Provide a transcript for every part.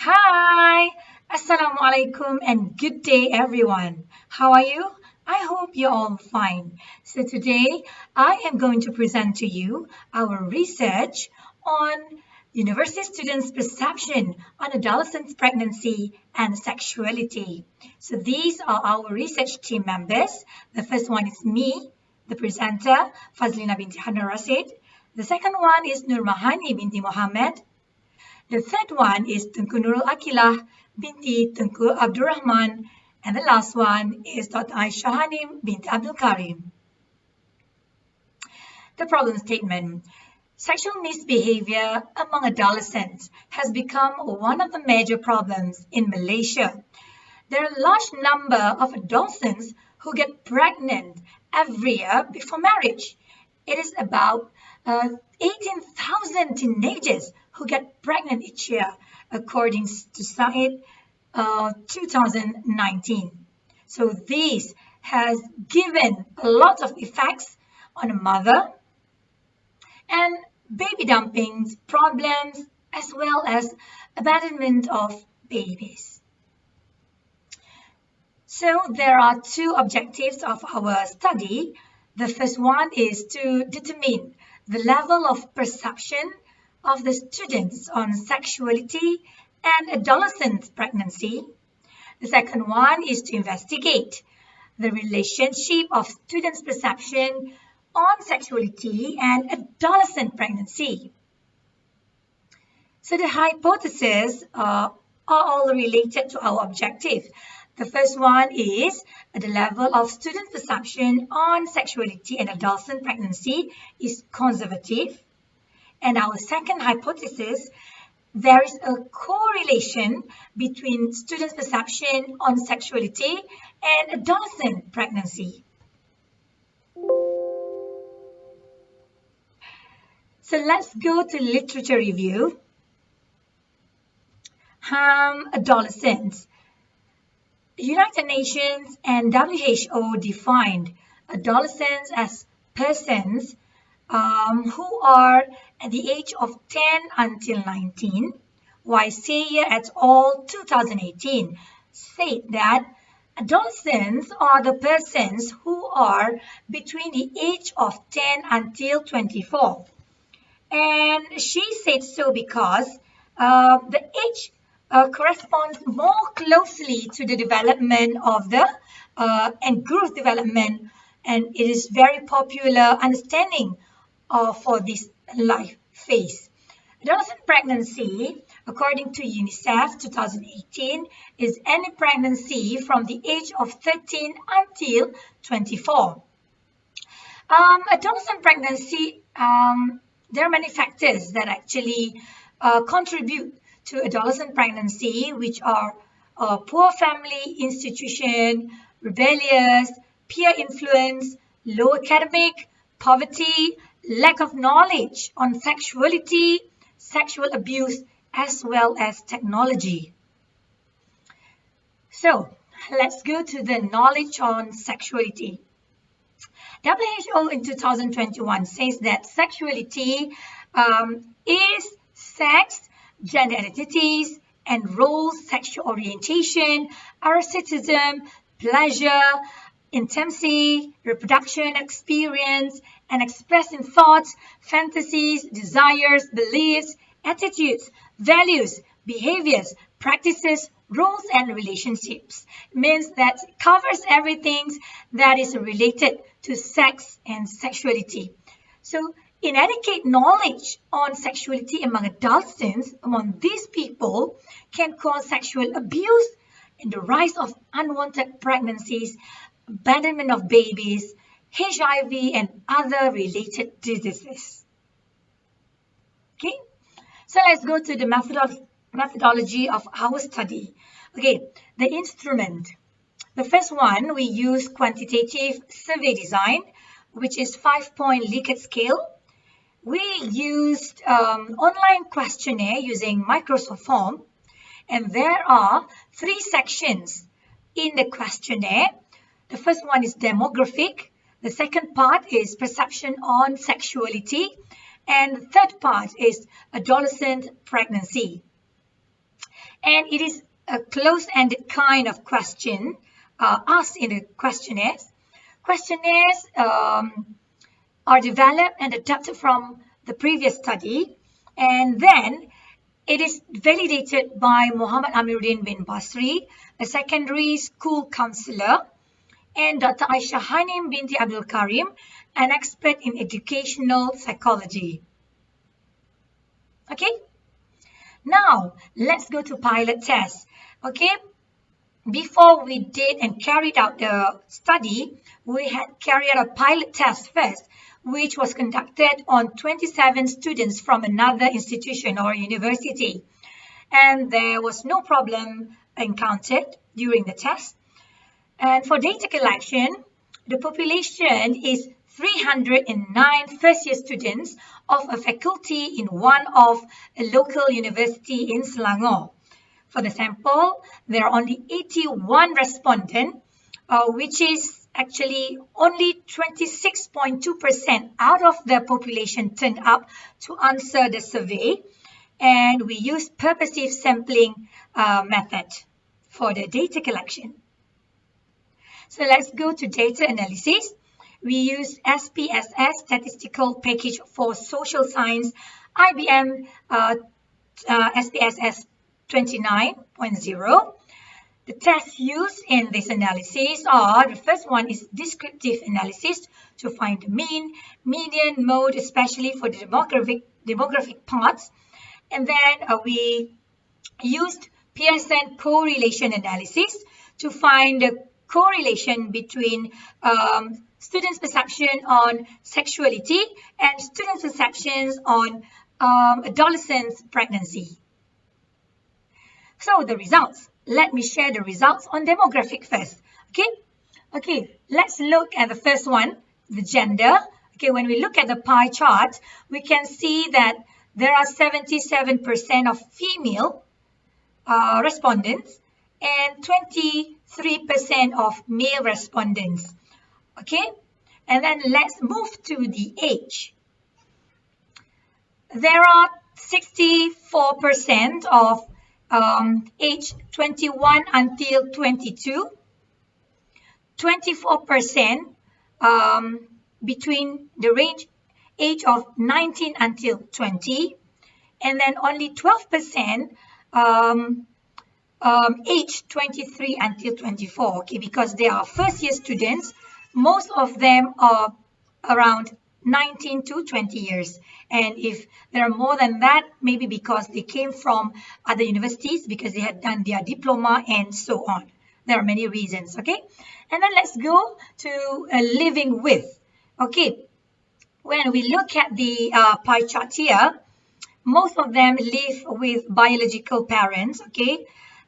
Hi, Assalamu alaikum and good day everyone. How are you? I hope you're all fine. So today I am going to present to you our research on university students' perception on adolescent pregnancy and sexuality. So these are our research team members. The first one is me, the presenter, Fazlina binti Hana Rasid. The second one is Nur Mahani binti Muhammad. The third one is Tunku Nurul Aqilah binti Tunku Abdurrahman. And the last one is Dr. Aisha Hanim binti Abdul Karim. The problem statement. Sexual misbehavior among adolescents has become one of the major problems in Malaysia. There are a large number of adolescents who get pregnant every year before marriage. It is about 18,000 teenagers who get pregnant each year, according to SAID 2019. So this has given a lot of effects on a mother and baby dumping problems as well as abandonment of babies. So there are two objectives of our study. The first one is to determine the level of perception of the students on sexuality and adolescent pregnancy. The second one is to investigate the relationship of students' perception on sexuality and adolescent pregnancy. So the hypotheses are all related to our objective. The first one is the level of student perception on sexuality and adolescent pregnancy is conservative. And our second hypothesis, there is a correlation between students' perception on sexuality and adolescent pregnancy. So let's go to literature review. Adolescents. United Nations and WHO defined adolescents as persons who are at the age of 10 until 19, while Sayer et al. 2018 said that adolescents are the persons who are between the age of 10 until 24. And she said so because the age corresponds more closely to the development of the and growth development, and it is very popular understanding for this life phase. Adolescent pregnancy, according to UNICEF 2018, is any pregnancy from the age of 13 until 24. Adolescent pregnancy, there are many factors that actually contribute to adolescent pregnancy, which are poor family institution, rebellious, peer influence, low academic, poverty, lack of knowledge on sexuality, sexual abuse, as well as technology. So let's go to the knowledge on sexuality. WHO in 2021 says that sexuality is sex, gender identities and roles, sexual orientation, eroticism, pleasure, intimacy, reproduction, experience, and expressing thoughts, fantasies, desires, beliefs, attitudes, values, behaviors, practices, roles, and relationships. It means that it covers everything that is related to sex and sexuality. So inadequate knowledge on sexuality among adolescents, among these people, can cause sexual abuse and the rise of unwanted pregnancies, abandonment of babies, HIV, and other related diseases. Okay, so let's go to the methodology of our study. Okay, the instrument. The first one, we use quantitative survey design, which is 5-point Likert scale. We used online questionnaire using Microsoft Form, and there are 3 sections in the questionnaire. The first one is demographic, the second part is perception on sexuality, and the third part is adolescent pregnancy. And it is a closed-ended kind of question asked in the questionnaires. Questionnaires are developed and adapted from the previous study, and then it is validated by Muhammad Amiruddin bin Basri, a secondary school counselor, and Dr. Aisha Hanim binti Abdul Karim, an expert in educational psychology. Okay, now let's go to pilot test. Okay, before we did and carried out the study, we had carried out a pilot test first, which was conducted on 27 students from another institution or university. And there was no problem encountered during the test. And for data collection, the population is 309 first-year students of a faculty in one of a local university in Selangor. For the sample, there are only 81 respondents, which is actually only 26.2% out of the population turned up to answer the survey. And we used purposive sampling method for the data collection. So let's go to data analysis. We use SPSS Statistical Package for Social Science, IBM SPSS 29.0. The tests used in this analysis are, the first one is descriptive analysis to find the mean, median, mode, especially for the demographic parts. And then we used Pearson correlation analysis to find the correlation between students' perception on sexuality and students' perceptions on adolescent pregnancy. So the results. Let me share the results on demographic first. Okay, let's look at the first one, the gender. Okay, when we look at the pie chart, we can see that there are 77% of female respondents and 23% of male respondents. Okay, and then let's move to the age. There are 64% of age 21 until 22, 24% between the range age of 19 until 20, and then only 12% age 23 until 24. Okay, because they are first year students, most of them are around 19 to 20 years. And if there are more than that, maybe because they came from other universities, because they had done their diploma and so on. There are many reasons, okay? And then let's go to living with. Okay, when we look at the pie chart here, most of them live with biological parents, okay?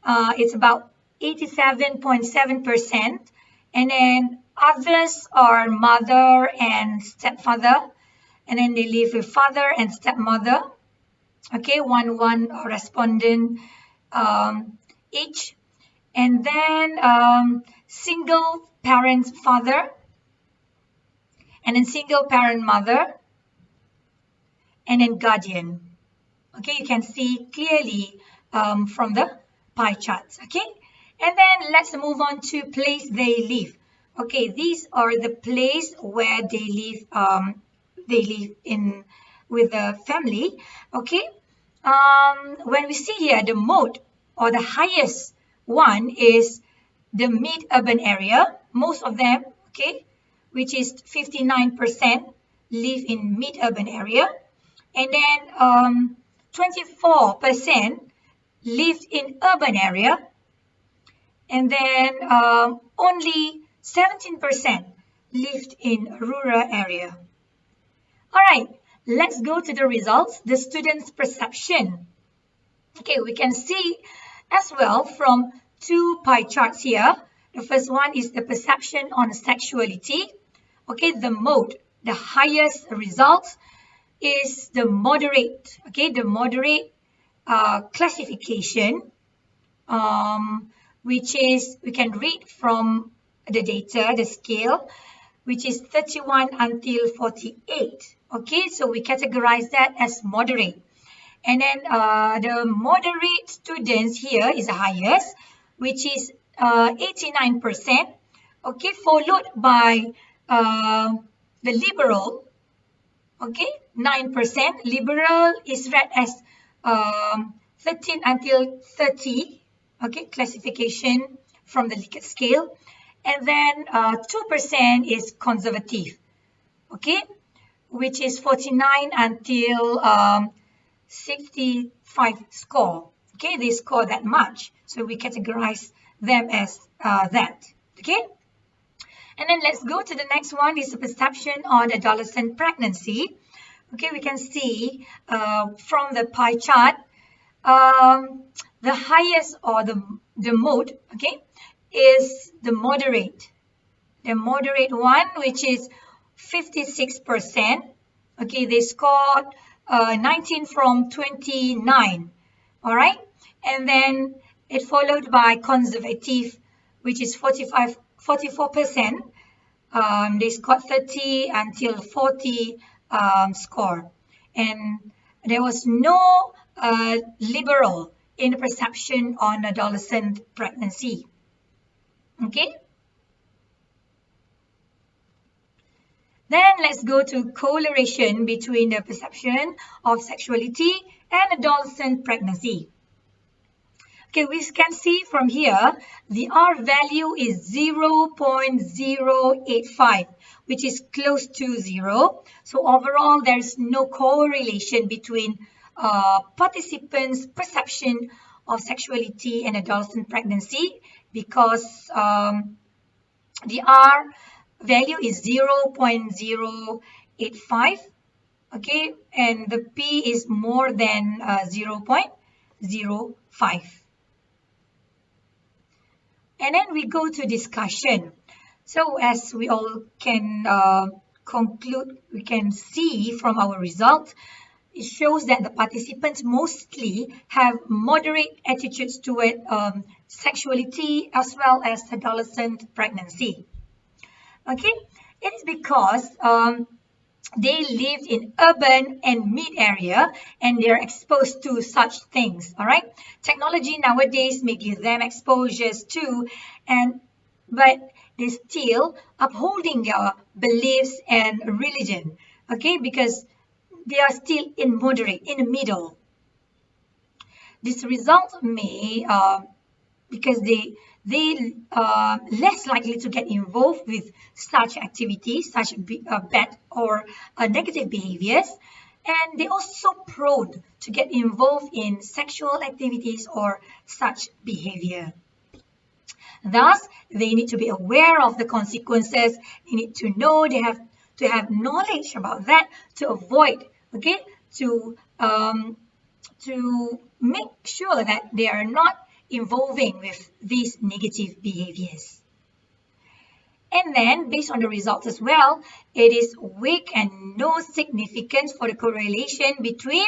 It's about 87.7%. And then others are mother and stepfather. And then they live with father and stepmother. Okay, one respondent each. And then single parent father. And then single parent mother. And then guardian. Okay, you can see clearly from the pie charts. Okay, and then let's move on to place they live. Okay, these are the place where they live. They live in with the family. Okay, when we see here the mode or the highest one is the mid-urban area. Most of them, okay, which is 59% live in mid-urban area, and then 24% lived in urban area, and then only 17% lived in rural area. All right, let's go to the results, the students' perception. Okay, we can see as well from two pie charts here. The first one is the perception on sexuality. Okay, the mode, the highest results is the moderate. Okay, the moderate classification, which is, we can read from the data, the scale, which is 31 until 48. Okay, so we categorize that as moderate. And then the moderate students here is the highest, which is 89%. Okay, followed by the liberal. Okay, 9%. Liberal is read as 13 until 30. Okay, classification from the Likert scale. And then 2% is conservative. Okay, which is 49 until 65 score. Okay, they score that much, so we categorize them as that. Okay, and then let's go to the next one. Is the perception on adolescent pregnancy. Okay, we can see from the pie chart, the highest or the mode, okay, is the moderate one, which is 56%. Okay, they scored 19 from 29. All right, and then it followed by conservative, which is 44%. They scored 30 until 40 score, and there was no liberal in the perception on adolescent pregnancy. Okay. Then let's go to correlation between the perception of sexuality and adolescent pregnancy. Okay, we can see from here, the R value is 0.085, which is close to 0. So overall, there's no correlation between participants' perception of sexuality and adolescent pregnancy, because the R value is 0.085, okay, and the P is more than 0.05. And then we go to discussion. So as we all can conclude, we can see from our result, it shows that the participants mostly have moderate attitudes toward sexuality as well as adolescent pregnancy. Okay, it is because they lived in urban and mid area and they're exposed to such things. All right, technology nowadays may give them exposures too, but they still upholding their beliefs and religion. Okay, because they are still in the middle. This result may because they less likely to get involved with such activities, such bad or negative behaviors, and they also prone to get involved in sexual activities or such behavior. Thus, they need to be aware of the consequences. They need to know, they have to have knowledge about that to avoid, okay, to make sure that they are not involving with these negative behaviors. And then, based on the results as well, it is weak and no significance for the correlation between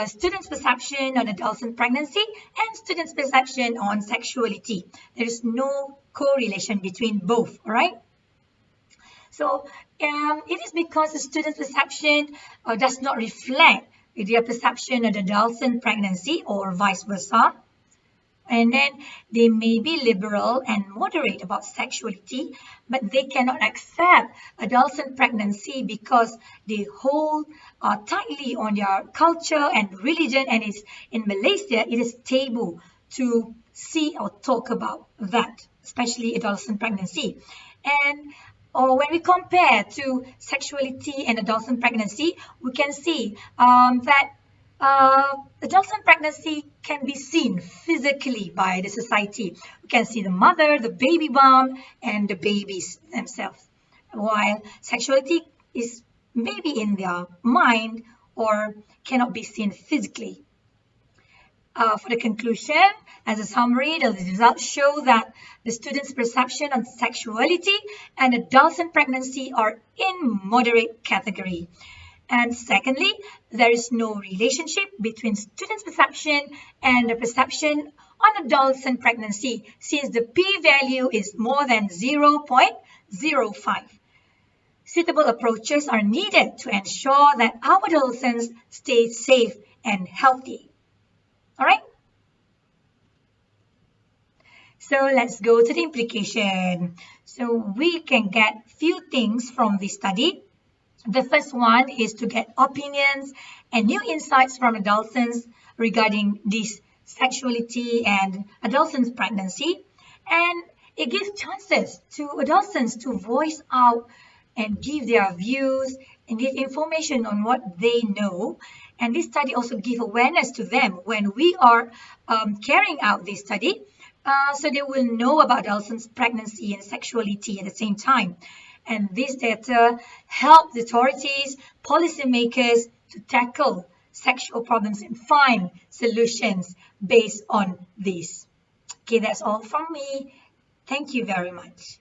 students' perception on adolescent pregnancy and students' perception on sexuality. There is no correlation between both, all right? So, it is because the students' perception does not reflect their perception of adolescent pregnancy or vice versa. And then they may be liberal and moderate about sexuality, but they cannot accept adolescent pregnancy because they hold tightly on their culture and religion, and it's, in Malaysia, it is taboo to see or talk about that, especially adolescent pregnancy. And when we compare to sexuality and adolescent pregnancy, we can see that adolescent pregnancy can be seen physically by the society. We can see the mother, the baby bump, and the babies themselves. While sexuality is maybe in their mind or cannot be seen physically. For the conclusion, as a summary, the results show that the students' perception on sexuality and adolescent pregnancy are in moderate category. And secondly, there is no relationship between students' perception and the perception on adolescent pregnancy, since the p-value is more than 0.05. suitable approaches are needed to ensure that our adolescents stay safe and healthy. All right? So let's go to the implication. So we can get few things from this study. The first one is to get opinions and new insights from adolescents regarding this sexuality and adolescents pregnancy. And it gives chances to adolescents to voice out and give their views and give information on what they know. And this study also gives awareness to them when we are carrying out this study. So they will know about adolescents' pregnancy and sexuality at the same time. And this data help the authorities, policymakers to tackle sexual problems and find solutions based on this. Okay, that's all from me. Thank you very much.